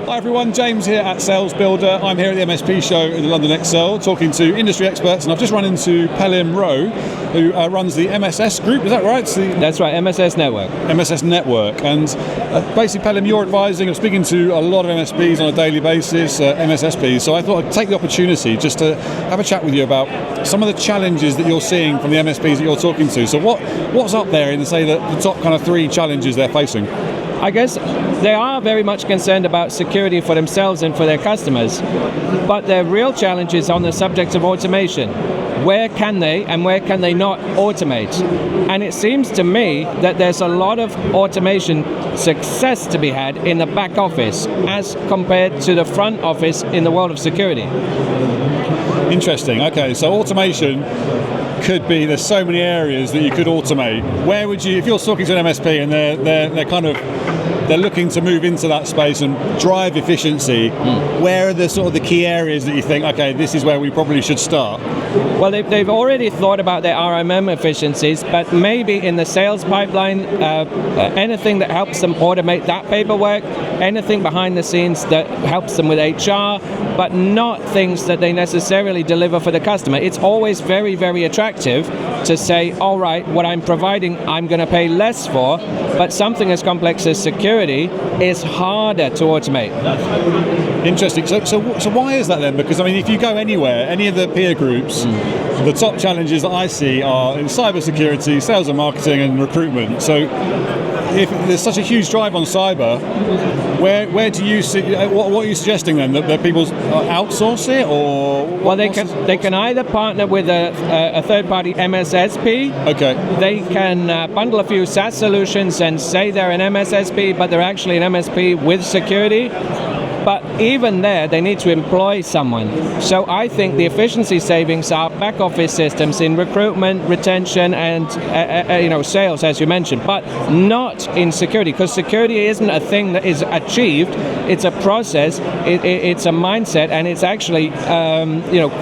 Hi everyone, James here at Sales Builder. I'm here at the MSP show in the London Excel talking to industry experts, and I've just run into Phelim Rowe, who runs the MSS group, is that right? That's right, MSS Network. MSS Network, and basically Phelim, you're advising and speaking to a lot of MSPs on a daily basis, MSSPs, so I thought I'd take the opportunity just to have a chat with you about some of the challenges that you're seeing from the MSPs that you're talking to. So what's up there in, say, the top kind of 3 challenges they're facing? I guess they are very much concerned about security for themselves and for their customers, but their real challenge is on the subject of automation. Where can they and where can they not automate? And it seems to me that there's a lot of automation success to be had in the back office as compared to the front office in the world of security. Interesting. Okay, so automation could be, there's so many areas that you could automate. Where would you, if you're talking to an MSP and they're looking to move into that space and drive efficiency, where are the sort of the key areas that you think, okay, this is where we probably should start? Well, they've already thought about their RMM efficiencies, but maybe in the sales pipeline, anything that helps them automate that paperwork, anything behind the scenes that helps them with HR, but not things that they necessarily deliver for the customer. It's always very, very attractive to say, all right, what I'm providing, I'm going to pay less for, but something as complex as security is harder to automate. Interesting. So why is that then? Because I mean, if you go anywhere, any of the peer groups, the top challenges that I see are in cybersecurity, sales and marketing, and recruitment. So if there's such a huge drive on cyber, where do you see? What are you suggesting then? That people outsource it, or well, they can either partner with a third-party MSSP. Okay. They can bundle a few SaaS solutions and say they're an MSSP, but they're actually an MSP with security. But even there, they need to employ someone. So I think the efficiency savings are back office systems in recruitment, retention, and sales, as you mentioned, but not in security, because security isn't a thing that is achieved. It's a process. It's a mindset, and it's actually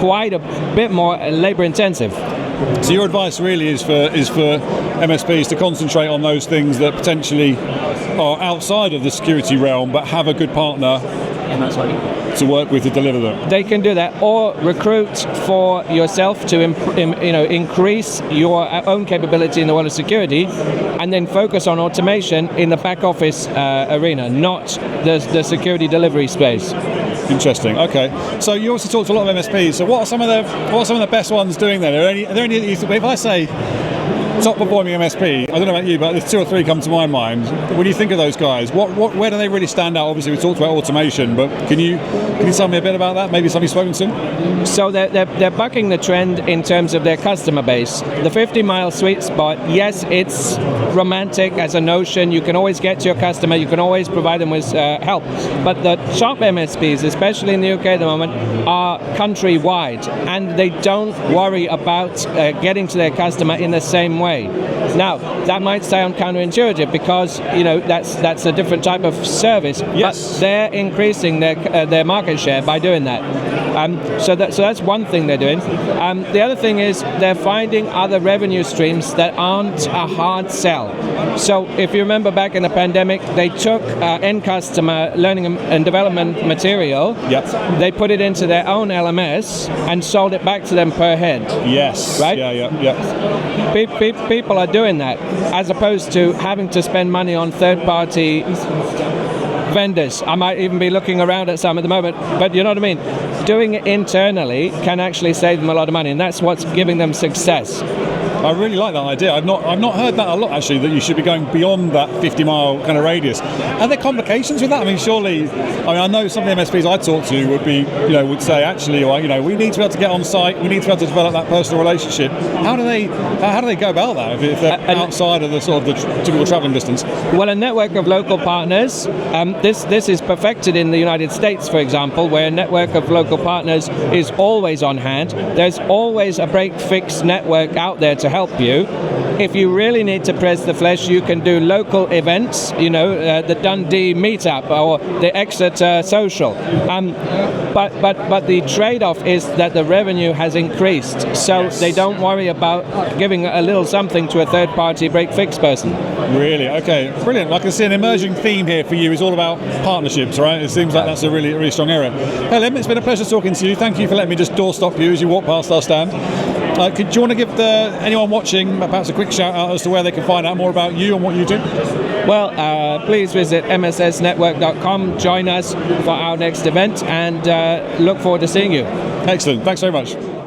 quite a bit more labor intensive. So your advice really is for MSPs to concentrate on those things that potentially are outside of the security realm, but have a good partner to work with to deliver them. They can do that, or recruit for yourself to increase your own capability in the world of security, and then focus on automation in the back office arena, not the security delivery space. Interesting. Okay. So you also talked to a lot of MSPs. So what are some of the best ones doing then? Are there any that if I say top performing MSP, I don't know about you, but there's 2 or 3 come to my mind. When you think of those guys, where do they really stand out? Obviously, we talked about automation, but can you tell me a bit about that? Maybe somebody spoken to them? So they're bucking the trend in terms of their customer base. The 50-mile sweet spot, yes, it's romantic as a notion. You can always get to your customer. You can always provide them with help. But the top MSPs, especially in the UK at the moment, are countrywide, and they don't worry about getting to their customer in the same way. Now, that might sound counterintuitive because that's a different type of service. Yes. But they're increasing their market share by doing that. So that's one thing they're doing. The other thing is they're finding other revenue streams that aren't a hard sell. So if you remember back in the pandemic, they took end customer learning and development material. Yep. They put it into their own LMS and sold it back to them per head. Yes. Right? Yeah. People are doing that, as opposed to having to spend money on third-party vendors. I might even be looking around at some at the moment, but you know what I mean? Doing it internally can actually save them a lot of money, and that's what's giving them success. I really like that idea. I've not heard that a lot, actually, that you should be going beyond that 50-mile kind of radius. Are there complications with that? I mean, surely, I know some of the MSPs I talk to would say, actually, we need to be able to get on site, we need to be able to develop that personal relationship. How do they go about that if they're outside of the sort of the typical traveling distance? Well, a network of local partners, this is perfected in the United States, for example, where a network of local partners is always on hand. There's always a break-fix network out there to to help you. If you really need to press the flesh, you can do local events, the Dundee meetup or the Exeter social. But the trade-off is that the revenue has increased, so Yes. they don't worry about giving a little something to a third-party break-fix person. Really? Okay, brilliant. I can see an emerging theme here for you is all about partnerships, right? It seems like that's a really strong area. Phelim, it's been a pleasure talking to you. Thank you for letting me just doorstop you as you walk past our stand. Do you want to give anyone watching perhaps a quick shout out as to where they can find out more about you and what you do? Well, please visit MSSNetwork.com, join us for our next event, and look forward to seeing you. Excellent. Thanks very much.